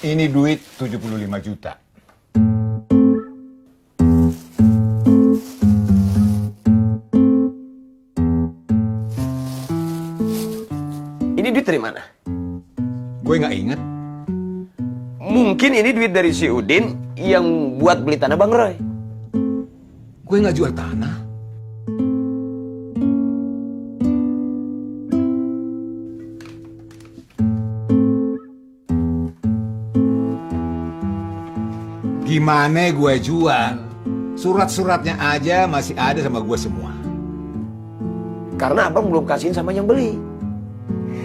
Ini duit 75 juta. Ini duit dari mana? Gue nggak inget. Mungkin ini duit dari si Udin yang buat beli tanah Bang Roy. Gue nggak jual tanah. Gimana gue jual? Surat-suratnya aja masih ada sama gue semua. Karena abang belum kasihin sama yang beli.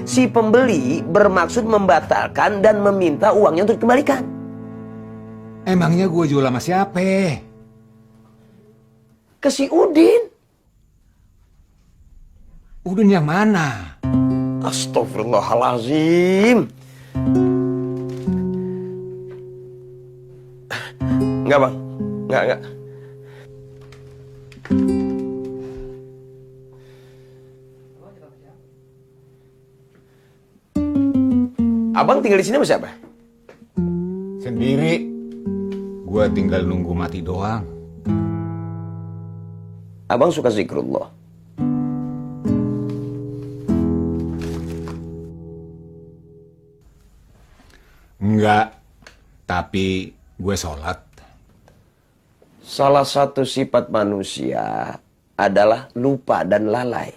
Si pembeli bermaksud membatalkan dan meminta uangnya untuk dikembalikan. Emangnya gue jual sama siapa? Ke si Udin. Udin yang mana? Astagfirullahalazim. Enggak bang, enggak. Abang tinggal di sini sama siapa? Sendiri. Gue tinggal nunggu mati doang. Abang suka zikrullah. Enggak, tapi gue sholat. Salah satu sifat manusia adalah lupa dan lalai.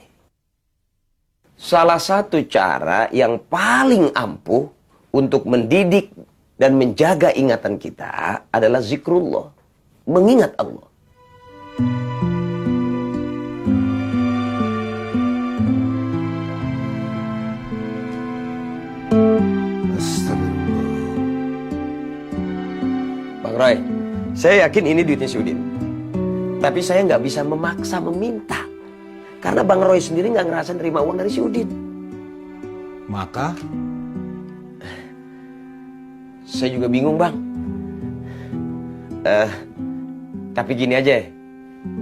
Salah satu cara yang paling ampuh untuk mendidik dan menjaga ingatan kita adalah zikrullah. Mengingat Allah. Astagfirullah. Bang Roy, saya yakin ini duitnya si Udin. Tapi saya nggak bisa memaksa meminta. Karena Bang Roy sendiri nggak ngerasa nerima uang dari si Udin. Maka? Saya juga bingung bang. Tapi gini aja,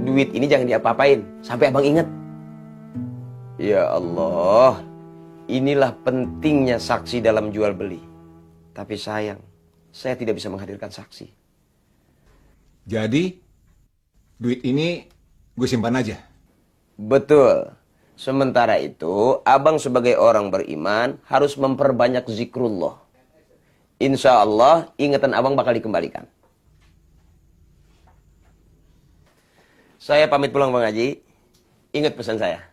duit ini jangan diapa-apain sampai abang inget. Ya Allah, inilah pentingnya saksi dalam jual beli. Tapi sayang, saya tidak bisa menghadirkan saksi. Jadi, duit ini gue simpan aja. Betul. Sementara itu, abang sebagai orang beriman harus memperbanyak zikrullah. Insya Allah, ingatan abang bakal dikembalikan. Saya pamit pulang Bang Haji. Ingat pesan saya.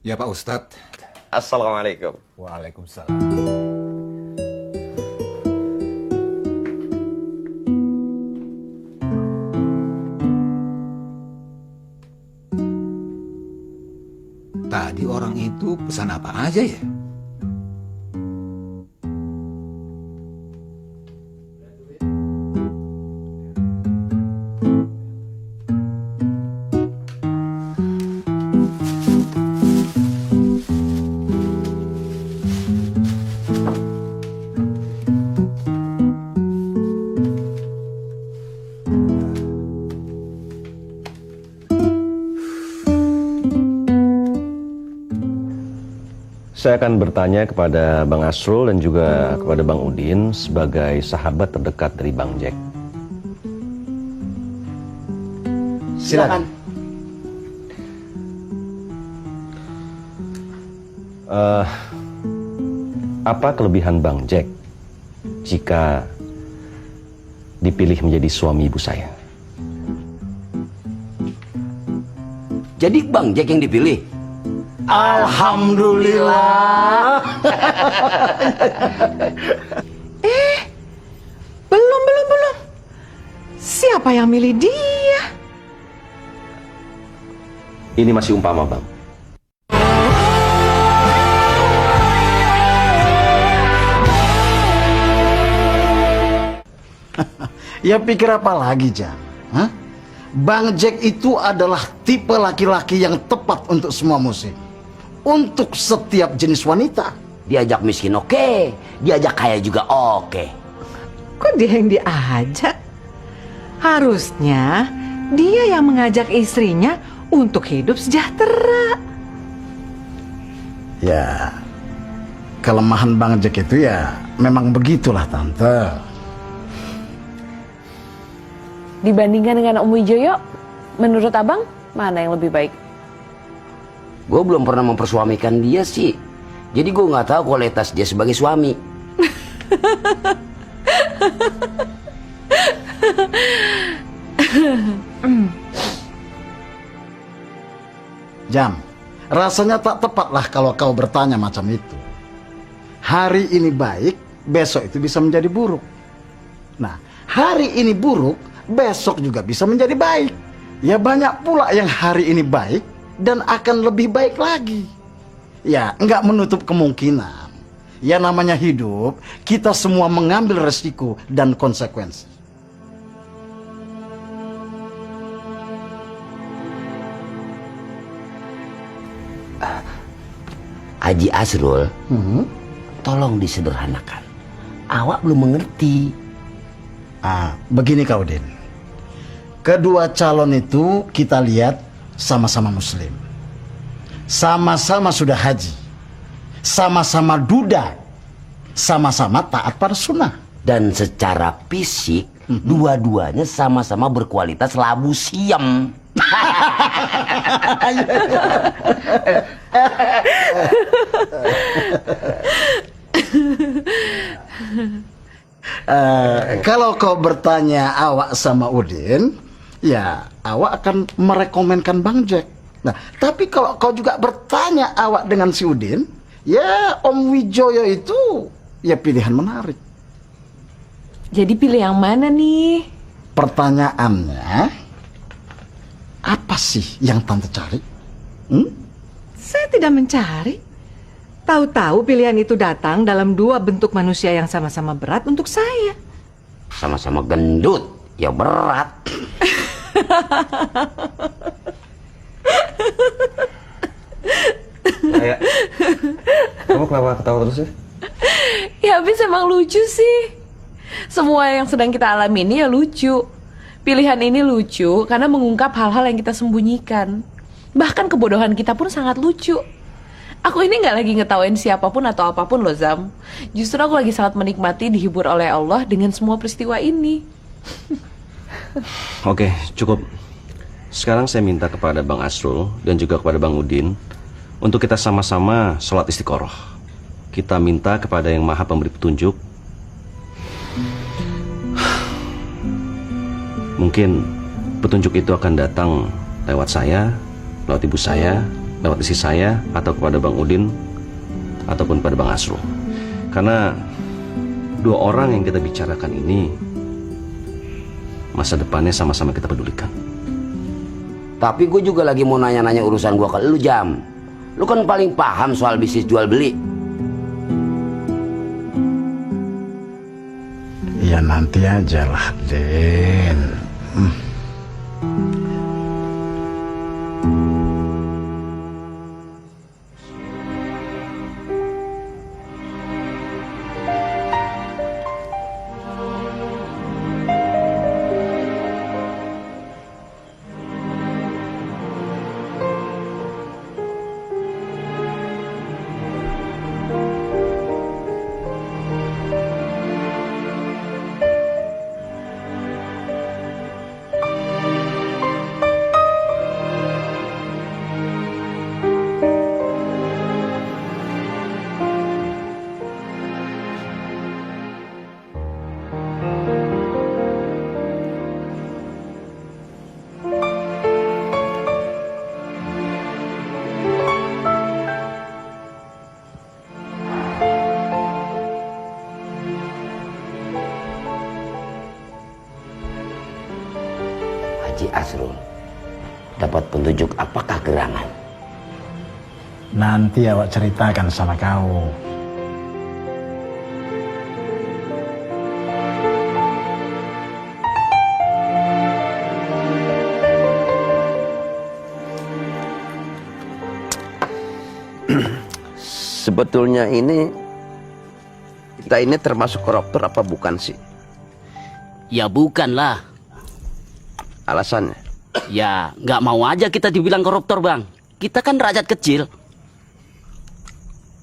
Ya Pak Ustadz. Assalamualaikum. Waalaikumsalam. Tadi orang itu pesan apa aja ya? Saya akan bertanya kepada Bang Asrul dan juga kepada Bang Udin sebagai sahabat terdekat dari Bang Jack. Silakan. Apa kelebihan Bang Jack jika dipilih menjadi suami ibu saya? Jadi Bang Jack yang dipilih? Alhamdulillah. Belum. Siapa yang milih dia? Ini masih umpama, Bang. Ya pikir apa lagi, Jack? Hah? Bang Jack itu adalah tipe laki-laki yang tepat untuk semua musim. Untuk setiap jenis wanita. Diajak miskin oke, diajak kaya juga oke. Kok dia yang diajak? Harusnya dia yang mengajak istrinya untuk hidup sejahtera. Ya, kelemahan Bang Jack itu ya memang begitulah Tante. Dibandingkan dengan Om Wijoyo, menurut abang mana yang lebih baik? Gue belum pernah mempersuamikan dia sih. Jadi gue nggak tahu kualitas dia sebagai suami. Jam, rasanya tak tepatlah kalau kau bertanya macam itu. Hari ini baik, besok itu bisa menjadi buruk. Nah, hari ini buruk, besok juga bisa menjadi baik. Ya banyak pula yang hari ini baik dan akan lebih baik lagi. Ya, nggak menutup kemungkinan. Ya namanya hidup, kita semua mengambil resiko dan konsekuensi. Haji Asrul, tolong disederhanakan. Awak belum mengerti. Begini Kak Udin. Kedua calon itu kita lihat sama-sama muslim. Sama-sama sudah haji. Sama-sama duda. Sama-sama taat pada sunnah. Dan secara fisik, dua-duanya sama-sama berkualitas labu siam. Kalau kau bertanya awak sama Udin, ya awak akan merekomenkan Bang Jack. Nah, tapi kalau kau juga bertanya awak dengan si Udin, ya Om Wijoyo itu ya pilihan menarik. Jadi pilih yang mana nih? Pertanyaannya, apa sih yang Tante cari? Saya tidak mencari. Tahu-tahu pilihan itu datang dalam dua bentuk manusia yang sama-sama berat untuk saya. Sama-sama gendut, ya berat. Kayak kamu kenapa ketawa terus sih? Ya habis emang lucu sih. Semua yang sedang kita alami ini ya lucu. Pilihan ini lucu karena mengungkap hal-hal yang kita sembunyikan. Bahkan kebodohan kita pun sangat lucu. Aku ini gak lagi ngetawain siapapun atau apapun loh Zam. Justru aku lagi sangat menikmati dihibur oleh Allah dengan semua peristiwa ini. Oke, cukup. Sekarang saya minta kepada Bang Asrul dan juga kepada Bang Udin untuk kita sama-sama sholat istiqoroh. Kita minta kepada Yang Maha Pemberi Petunjuk. Mungkin petunjuk itu akan datang lewat saya, lewat ibu saya, lewat istri saya, atau kepada Bang Udin, ataupun pada Bang Asrul. Karena dua orang yang kita bicarakan ini, masa depannya sama-sama kita pedulikan. Tapi gue juga lagi mau nanya-nanya urusan gue ke lu, Jam. Lu kan paling paham soal bisnis jual beli. Ya nanti aja lah, Den. Haji Asrul dapat petunjuk apakah gerangan? Nanti awak ceritakan sama kau. Sebetulnya kita ini termasuk koruptor apa bukan sih? Ya bukan lah. Alasannya? Ya nggak mau aja kita dibilang koruptor bang. Kita kan rakyat kecil.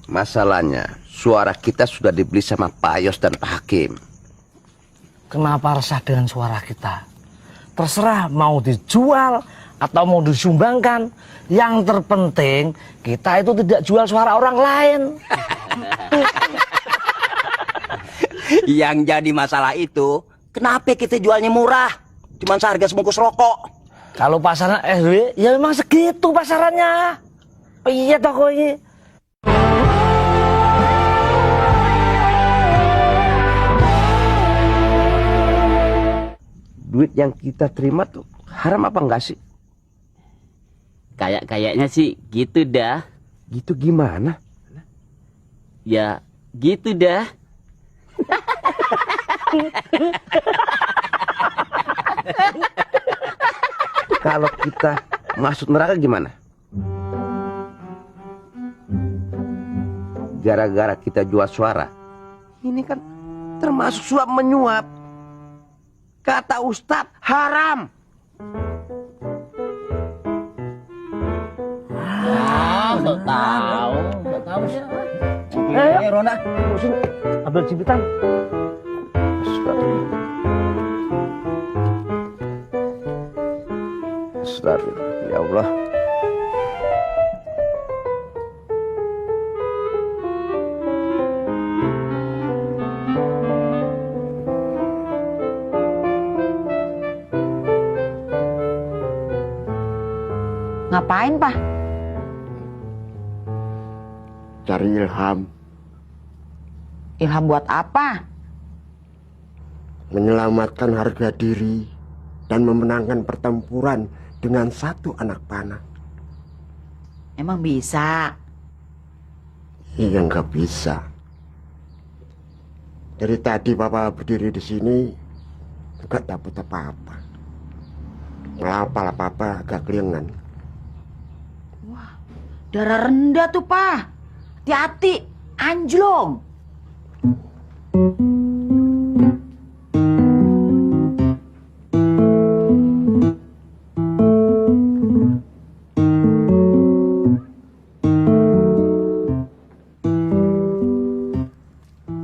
Masalahnya suara kita sudah dibeli sama Pak Yos dan Pak Hakim. Kenapa resah dengan suara kita? Terserah mau dijual atau mau disumbangkan. Yang terpenting kita itu tidak jual suara orang lain. Yang jadi masalah itu, kenapa kita jualnya murah? Cuman seharga sebungkus rokok. Kalau pasaran SW, ya memang segitu pasarannya. Iya toko ini. Duit yang kita terima tuh haram apa enggak sih? Kayaknya sih gitu dah. Gitu gimana? Ya gitu dah. Kalau kita masuk neraka gimana? Gara-gara kita jual suara. Ini kan termasuk suap menyuap. Kata Ustadz haram. Udah tahu sih. Rona, sini ambil cibitan. Astagfirullah. Ya Allah. Ngapain, Pak? Cari ilham. Ilham buat apa? Menyelamatkan harga diri dan memenangkan pertempuran dengan satu anak panah. Emang bisa? Iya, nggak bisa. Dari tadi Papa berdiri di sini nggak dapat apa-apa. Malah Papa agak keliengan. Darah rendah tuh, Pak. Hati-hati, anjlong.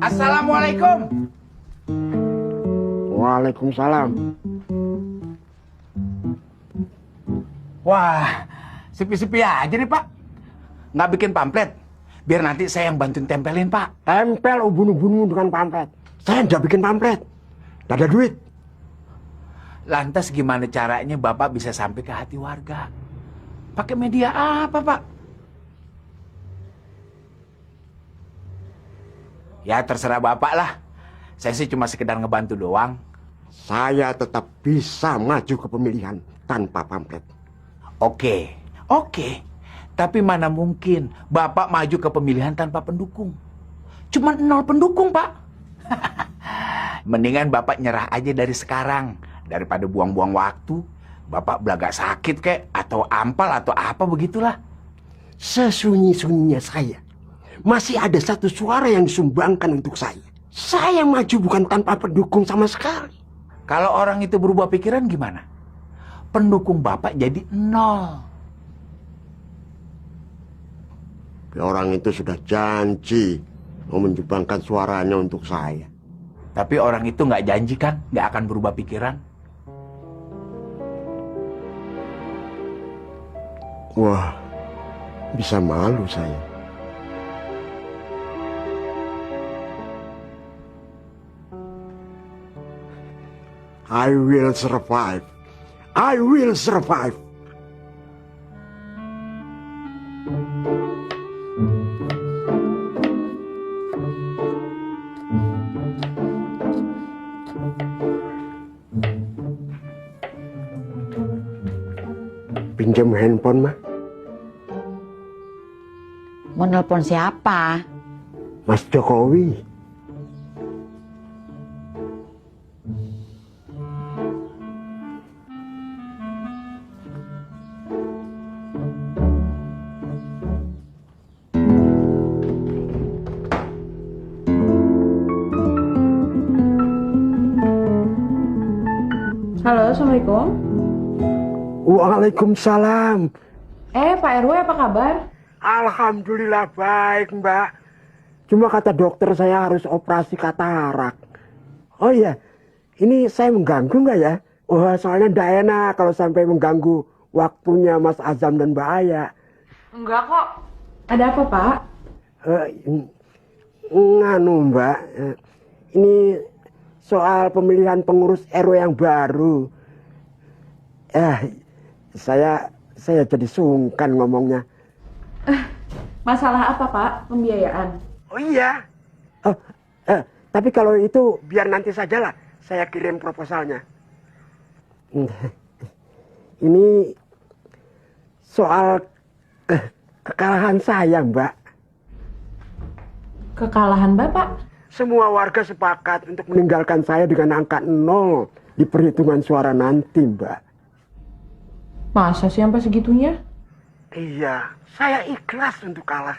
Assalamualaikum. Waalaikumsalam. Wah, sepi-sepi aja nih, Pak. Nggak bikin pamflet. Biar nanti saya yang bantuin tempelin, Pak. Tempel ubun-ubunmu dengan pamflet. Saya nggak bikin pamflet. Nggak ada duit. Lantas gimana caranya Bapak bisa sampai ke hati warga? Pakai media apa, Pak? Ya terserah Bapak lah. Saya sih cuma sekedar ngebantu doang. Saya tetap bisa maju ke pemilihan tanpa pamflet. Oke. Tapi mana mungkin Bapak maju ke pemilihan tanpa pendukung? Cuma 0 pendukung, Pak. Mendingan Bapak nyerah aja dari sekarang. Daripada buang-buang waktu. Bapak belagak sakit kek, atau ampal, atau apa begitulah. Sesunyi-sunyinya saya, masih ada satu suara yang disumbangkan untuk saya. Saya maju bukan tanpa pendukung sama sekali. Kalau orang itu berubah pikiran gimana? Pendukung Bapak jadi 0. Orang itu sudah janji mau menyumbangkan suaranya untuk saya. Tapi orang itu nggak janji kan, nggak akan berubah pikiran. Wah, bisa malu saya. I will survive. I will survive. Pinjam handphone, mah. Mau nelpon siapa? Mas Jokowi. Halo, Assalamualaikum. Waalaikumsalam. Pak RW apa kabar? Alhamdulillah baik, Mbak. Cuma kata dokter saya harus operasi katarak. Oh iya, ini saya mengganggu nggak ya? Wah, soalnya nggak enak kalau sampai mengganggu waktunya Mas Azam dan Mbak Aya. Enggak kok. Ada apa, Pak? Nganu, Mbak. Ini soal pemilihan pengurus RW yang baru. Saya jadi sungkan ngomongnya. Masalah apa, Pak? Pembiayaan. Oh iya. Tapi kalau itu biar nanti sajalah saya kirim proposalnya. Ini soal kekalahan saya, Mbak. Kekalahan Bapak? Semua warga sepakat untuk meninggalkan saya dengan angka 0 di perhitungan suara nanti, Mbak. Masa sih sampai segitunya? Iya, saya ikhlas untuk kalah.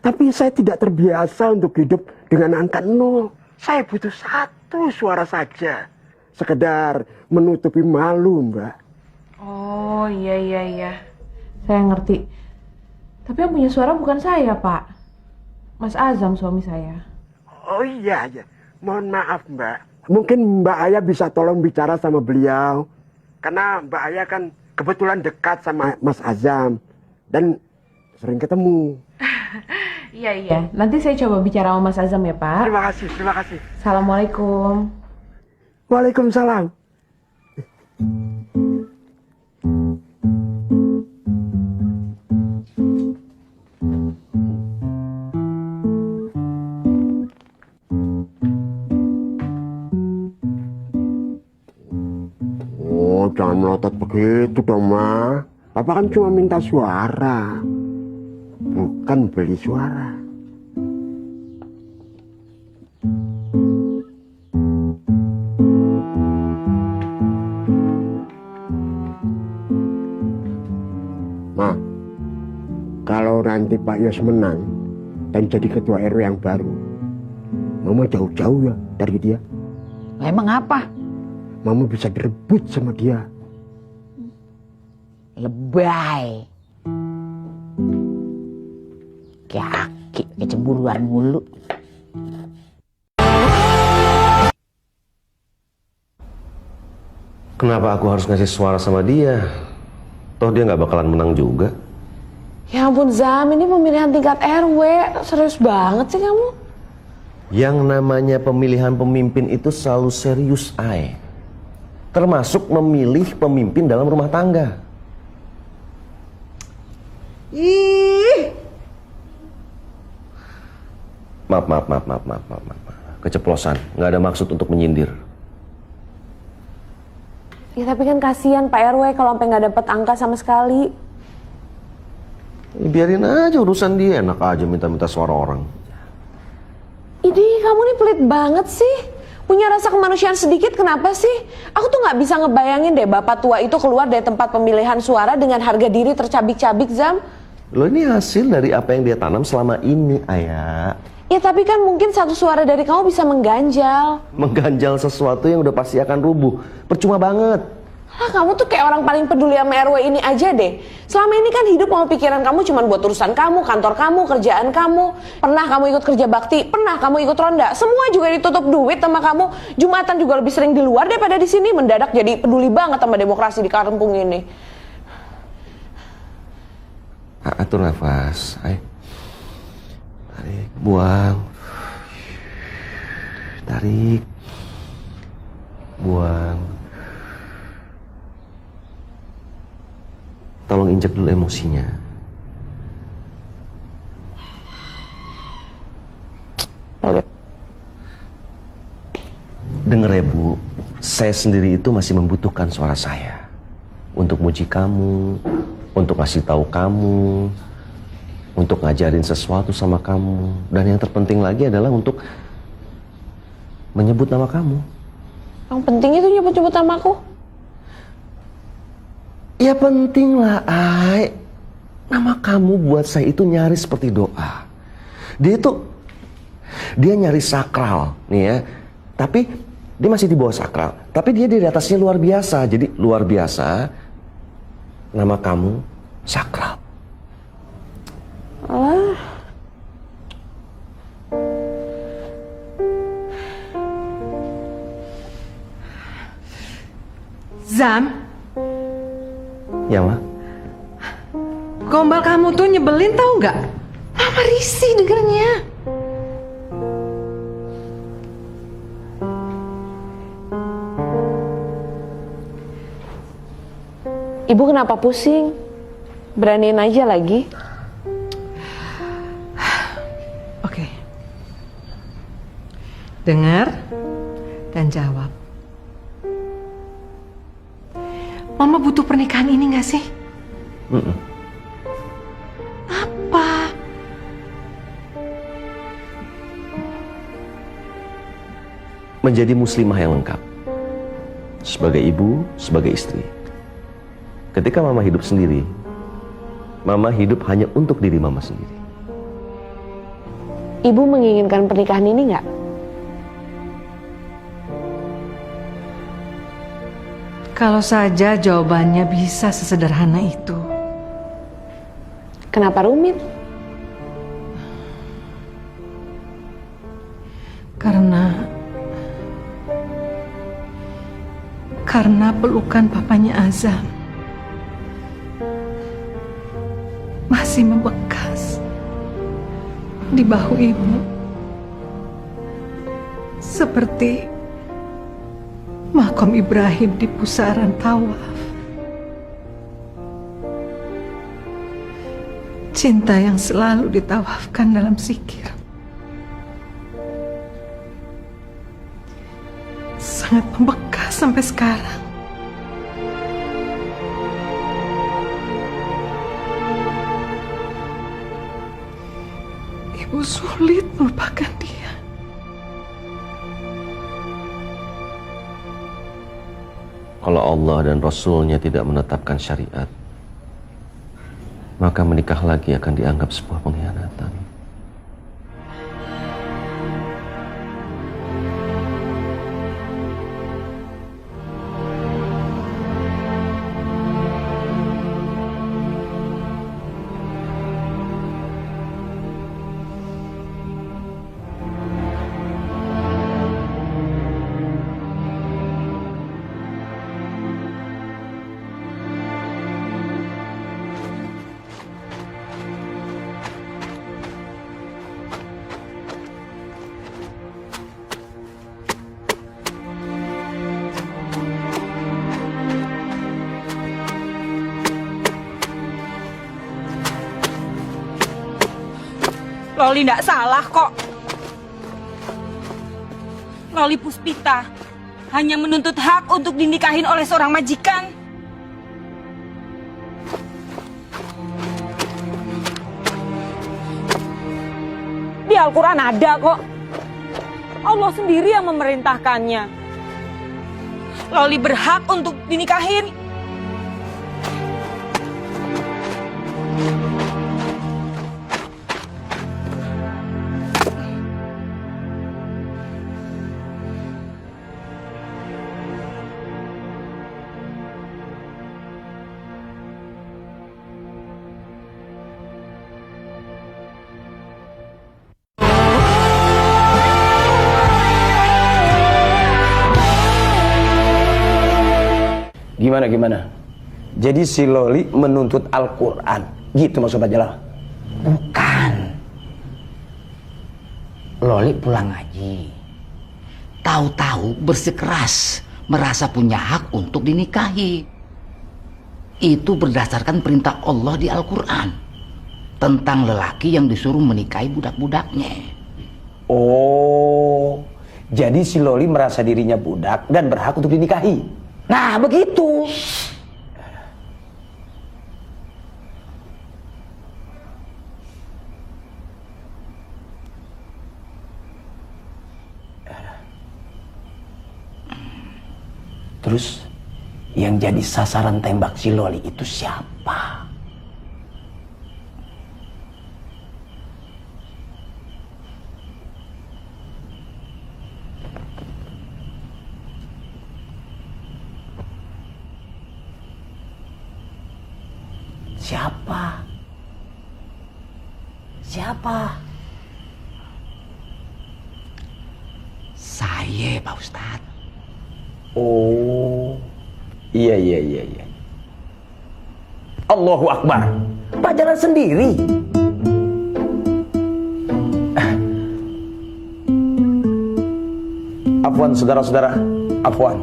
Tapi saya tidak terbiasa untuk hidup dengan angka 0. Saya butuh 1 suara saja. Sekedar menutupi malu, Mbak. Oh, iya. Saya ngerti. Tapi yang punya suara bukan saya, Pak. Mas Azam, suami saya. Oh iya. Mohon maaf, Mbak. Mungkin Mbak Aya bisa tolong bicara sama beliau. Karena Mbak Aya kan kebetulan dekat sama Mas Azam. Dan sering ketemu. Iya. Nanti saya coba bicara sama Mas Azam ya, Pak. Terima kasih. Assalamualaikum. Waalaikumsalam. Oh, jangan melotot begitu dong, Ma. Papa kan cuma minta suara, bukan beli suara. Ma, kalau nanti Pak Yos menang dan jadi ketua RW yang baru, Mama jauh-jauh ya dari dia. Emang apa? Mama bisa direbut sama dia. Lebay. Kayak aki, kecemburuan mulu. Kenapa aku harus ngasih suara sama dia? Toh dia nggak bakalan menang juga. Ya ampun, Zam, ini pemilihan tingkat RW. Serius banget sih kamu. Yang namanya pemilihan pemimpin itu selalu serius, Ay. Termasuk memilih pemimpin dalam rumah tangga. Maaf. Keceplosan, nggak ada maksud untuk menyindir. Ya tapi kan kasihan Pak RW kalau sampai nggak dapet angka sama sekali. Biarin aja urusan dia, enak aja minta-minta suara orang. Idih, kamu nih pelit banget sih. Punya rasa kemanusiaan sedikit kenapa sih? Aku tuh nggak bisa ngebayangin deh bapak tua itu keluar dari tempat pemilihan suara dengan harga diri tercabik-cabik, Zam. Loh, ini hasil dari apa yang dia tanam selama ini, Ayah. Ya tapi kan mungkin 1 suara dari kamu bisa mengganjal. Mengganjal sesuatu yang udah pasti akan rubuh. Percuma banget. Lah kamu tuh kayak orang paling peduli sama RW ini aja deh. Selama ini kan hidup sama pikiran kamu cuma buat urusan kamu, kantor kamu, kerjaan kamu. Pernah kamu ikut kerja bakti, pernah kamu ikut ronda. Semua juga ditutup duit sama kamu. Jumatan juga lebih sering di luar daripada di sini. Mendadak jadi peduli banget sama demokrasi di kampung ini. Atur nafas, ayo. Tarik, buang. Tarik. Buang. Tolong injek dulu emosinya. Dengar ya, Bu, saya sendiri itu masih membutuhkan suara saya untuk muji kamu, untuk ngasih tahu kamu, untuk ngajarin sesuatu sama kamu, dan yang terpenting lagi adalah untuk menyebut nama kamu. Yang penting itu nyebut-nyebut nama aku. Ya penting lah, Ay. Nama kamu buat saya itu nyaris seperti doa. Dia nyari sakral, nih ya. Tapi dia masih di bawah sakral. Tapi dia di atasnya luar biasa. Jadi luar biasa, nama kamu sakral. Zam, Ya, Ma? gombal kamu tuh nyebelin tau nggak? Mama risih dengernya. Ibu kenapa pusing? Beraniin aja lagi. Oke. Dengar dan jawab. Mama butuh pernikahan ini nggak sih? Apa? Menjadi muslimah yang lengkap. Sebagai ibu, sebagai istri. Ketika Mama hidup sendiri, Mama hidup hanya untuk diri Mama sendiri. Ibu menginginkan pernikahan ini nggak? Kalau saja jawabannya bisa sesederhana itu. Kenapa rumit? Karena pelukan papanya Azam masih membekas di bahu ibu, seperti makam Ibrahim di pusaran Tawaf. Cinta yang selalu ditawafkan dalam zikir sangat membekas sampai sekarang. Ibu sulit melupakan dia. Kalau Allah dan Rasul-Nya tidak menetapkan syariat, maka menikah lagi akan dianggap sebuah pengkhianatan. Loli tidak salah kok. Loli Puspita hanya menuntut hak untuk dinikahin oleh seorang majikan. Di Al-Quran ada kok. Allah sendiri yang memerintahkannya. Loli berhak untuk dinikahin. Gimana? Jadi si Loli menuntut Al-Quran, gitu maksud Pak Jalal? Bukan. Loli pulang ngaji. Tahu-tahu bersikeras merasa punya hak untuk dinikahi. Itu berdasarkan perintah Allah di Al-Quran tentang lelaki yang disuruh menikahi budak-budaknya. Oh, jadi si Loli merasa dirinya budak dan berhak untuk dinikahi. Nah, begitu. Terus yang jadi sasaran tembak si Loli itu siapa? Siapa? Saya, Pak Ustadz. Oh, Iya. Allahu Akbar. Pak jalan sendiri. Afwan saudara-saudara, afwan.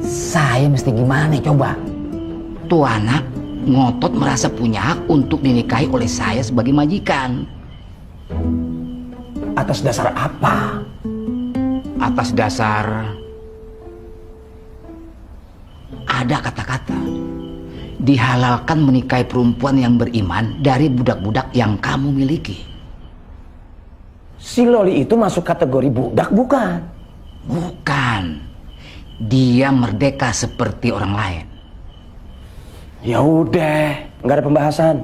Saya mesti gimana coba? Tuh anak ngotot merasa punya hak untuk dinikahi oleh saya sebagai majikan. Atas dasar apa? Atas dasar ada kata-kata dihalalkan menikahi perempuan yang beriman dari budak-budak yang kamu miliki. Si Loli itu masuk kategori budak bukan? Bukan. Dia merdeka seperti orang lain. Ya udah, nggak ada pembahasan.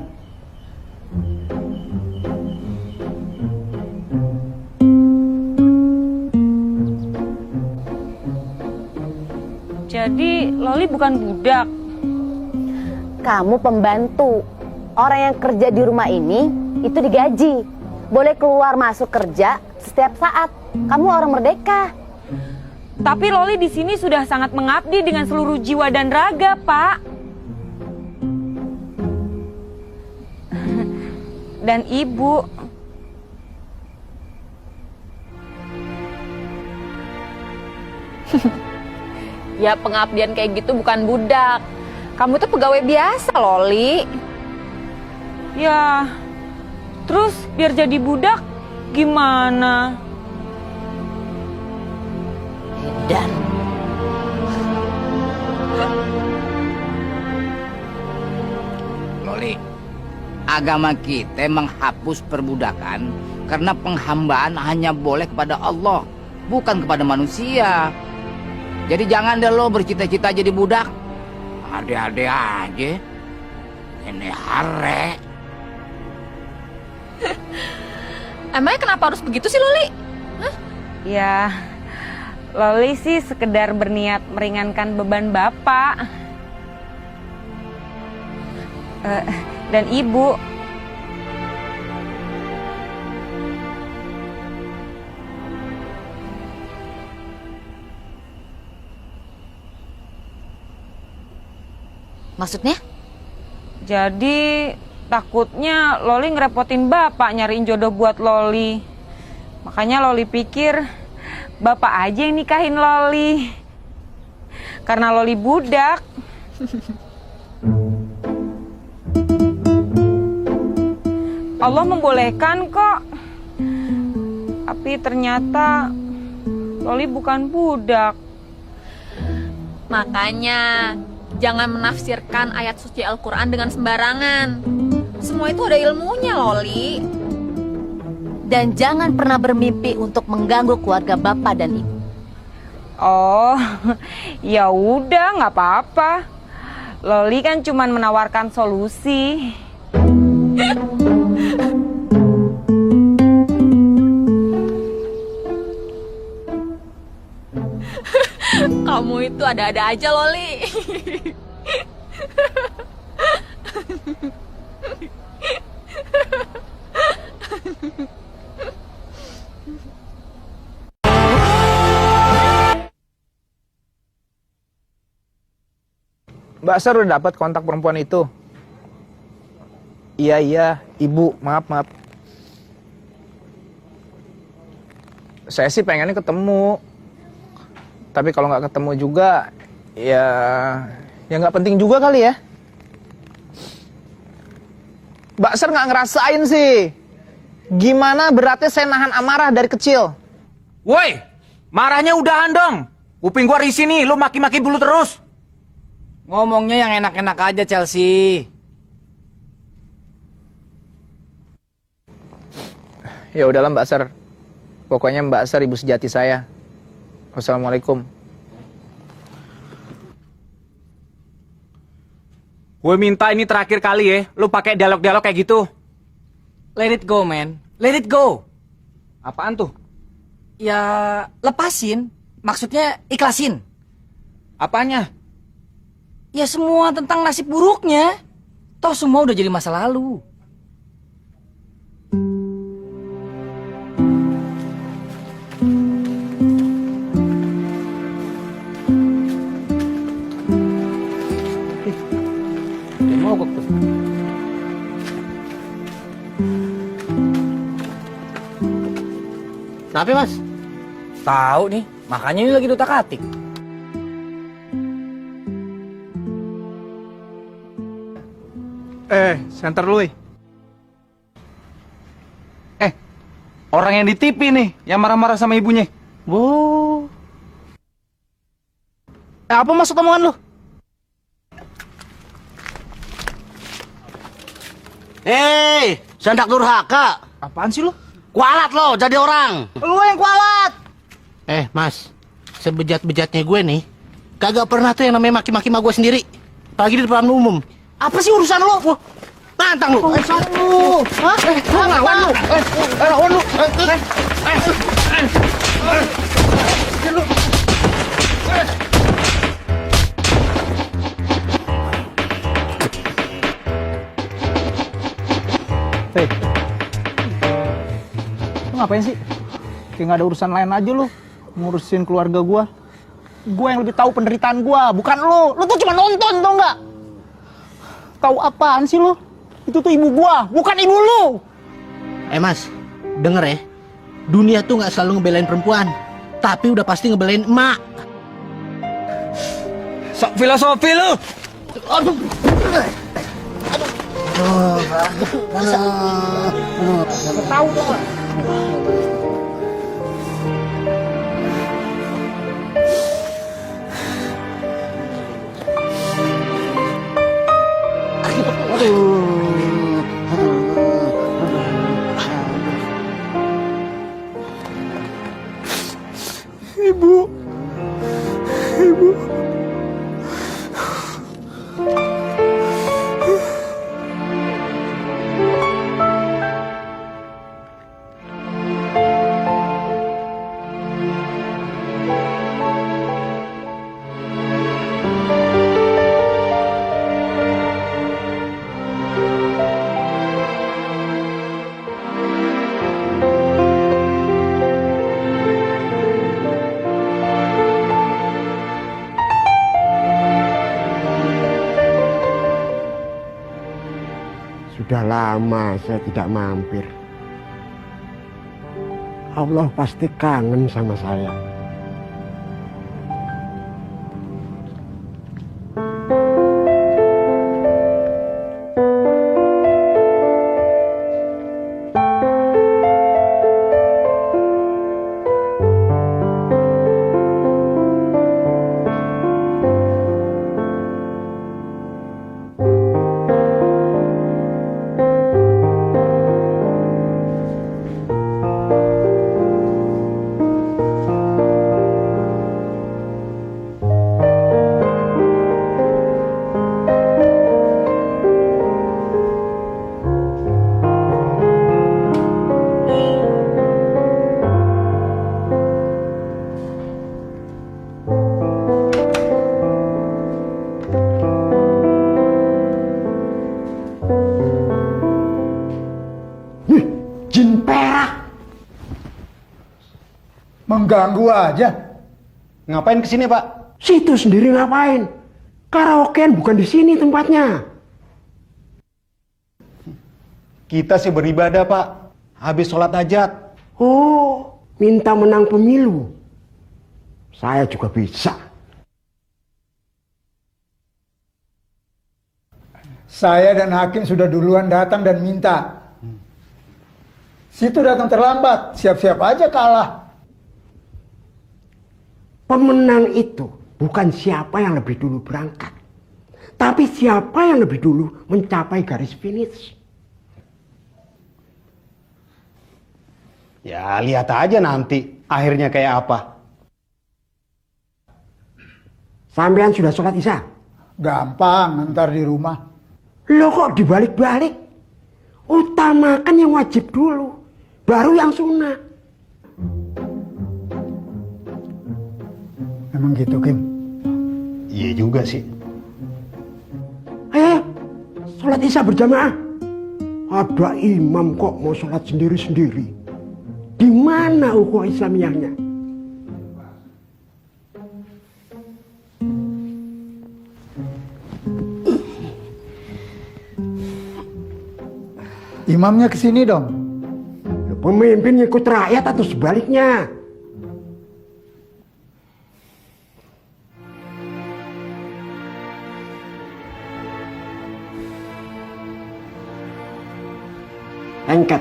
Jadi Loli bukan budak. Kamu pembantu. Orang yang kerja di rumah ini itu digaji. Boleh keluar masuk kerja setiap saat. Kamu orang merdeka. Tapi Loli di sini sudah sangat mengabdi dengan seluruh jiwa dan raga, Pak. Dan Ibu. Ya pengabdian kayak gitu bukan budak. Kamu tuh pegawai biasa, Loli. Ya, terus biar jadi budak gimana? Dan Loli, agama kita menghapus perbudakan karena penghambaan hanya boleh kepada Allah, bukan kepada manusia. Jadi jangan deh lo bercita-cita jadi budak. Ade-ade aja. Ini hare. Emangnya kenapa harus begitu sih, Loli? Hah? Ya, Loli sih sekedar berniat meringankan beban Bapak. Dan Ibu. Maksudnya? Jadi takutnya Loli ngerepotin Bapak nyariin jodoh buat Loli. Makanya Loli pikir Bapak aja yang nikahin Loli. Karena Loli budak. Allah membolehkan kok. Tapi ternyata Loli bukan budak. Makanya jangan menafsirkan ayat suci Al-Quran dengan sembarangan. Semua itu ada ilmunya, Loli. Dan jangan pernah bermimpi untuk mengganggu keluarga Bapak dan Ibu. Oh, ya udah nggak apa-apa. Loli kan cuma menawarkan solusi. Kamu itu ada-ada aja, Loli. Mbak Sar udah dapat kontak perempuan itu? Iya, Ibu, maaf. Saya sih pengennya ketemu. Tapi kalau nggak ketemu juga, ya nggak penting juga kali ya. Mbak Sar nggak ngerasain sih. Gimana beratnya saya nahan amarah dari kecil. Woi, marahnya udahan dong. Kuping gua risih nih, lu maki-maki dulu terus. Ngomongnya yang enak-enak aja, Chelsea. Ya udahlah Mbak Sar. Pokoknya Mbak Sar ibu sejati saya. Wassalamualaikum. Gue minta ini terakhir kali ya, lu pakai dialog-dialog kayak gitu. Let it go, man. Let it go. Apaan tuh? Ya, lepasin. Maksudnya ikhlasin. Apanya? Ya semua tentang nasib buruknya. Toh semua udah jadi masa lalu. mogok tuh. Kenapa Mas? Tahu nih, makanya ini lagi utak-atik. Center lu. Orang yang di TV nih, yang marah-marah sama ibunya. Wow. Apa maksud omongan lu? Hei, Sandak Durhaka. Apaan sih lu? Kualat lo jadi orang. Lu yang kualat. Mas, sebejat-bejatnya gue nih, kagak pernah tuh yang namanya maki-maki sama gue sendiri. Apalagi di depan umum. Apa sih urusan lo? Tantang lu. Urusan lu. Hah? Lawan lu. Lawan lu. Lu ngapain sih? Kayak nggak ada urusan lain aja lu. Ngurusin keluarga gua. Gua yang lebih tahu penderitaan gua, bukan lu. Lu tuh cuma nonton, tau nggak? Tahu apaan sih lu? Itu tuh ibu gua, bukan ibu lu. Mas, denger ya. Dunia tuh nggak selalu ngebelain perempuan, tapi udah pasti ngebelain emak. Sok filosofi lu. Aduh. Tahu dong. Ibu. Sudah lama saya tidak mampir. Allah pasti kangen sama saya. Jin perak. Mengganggu aja. Ngapain kesini Pak? Situ sendiri ngapain? Karaokean bukan di sini tempatnya. Kita sih beribadah Pak. Habis sholat hajat. Oh, minta menang pemilu. Saya juga bisa. Saya dan Hakim sudah duluan datang dan minta. Situ datang terlambat, siap-siap aja kalah. Pemenang itu bukan siapa yang lebih dulu berangkat, tapi siapa yang lebih dulu mencapai garis finish. Ya lihat aja nanti akhirnya kayak apa. Sampean sudah sholat isya? Gampang, ntar di rumah. Loh kok dibalik-balik? Utamakan yang wajib dulu, baru yang sunnah. Emang gitu Kim? Iya juga sih. Ayo, sholat isya berjamaah. Ada imam kok mau sholat sendiri-sendiri. Di mana ukhuwah Islamiyahnya? Imamnya kesini dong. Pemimpin ikut rakyat atau sebaliknya?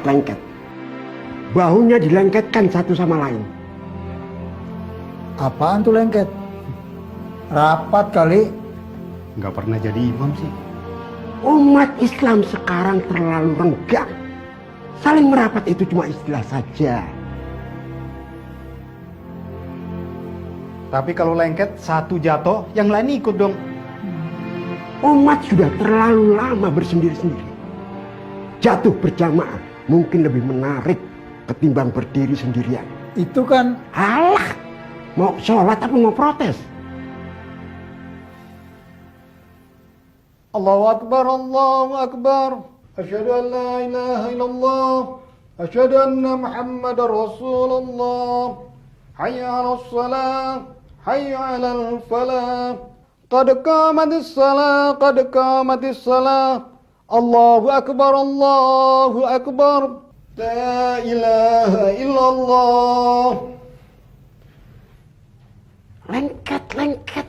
Lengket. Bahunya dilengketkan satu sama lain. Apaan tuh lengket? Rapat kali. Nggak pernah jadi imam sih. Umat Islam sekarang terlalu renggang. Saling merapat itu cuma istilah saja. Tapi kalau lengket satu jatuh, yang lain ikut dong. Umat sudah terlalu lama bersendiri-sendiri. Jatuh berjamaah mungkin lebih menarik ketimbang berdiri sendirian. Itu kan... Alah, mau sholat apa mau protes? Allahu Akbar, Allahu Akbar. Asyhadu an la ilaha illallah. Asyhadu anna Muhammadar Rasulullah. Hayya 'alas shalah, hayya 'alal falah. Qad qamatis shalah, qad qamatis shalah. Allahu Akbar, Allahu Akbar. La ilaha illallah. Lengket.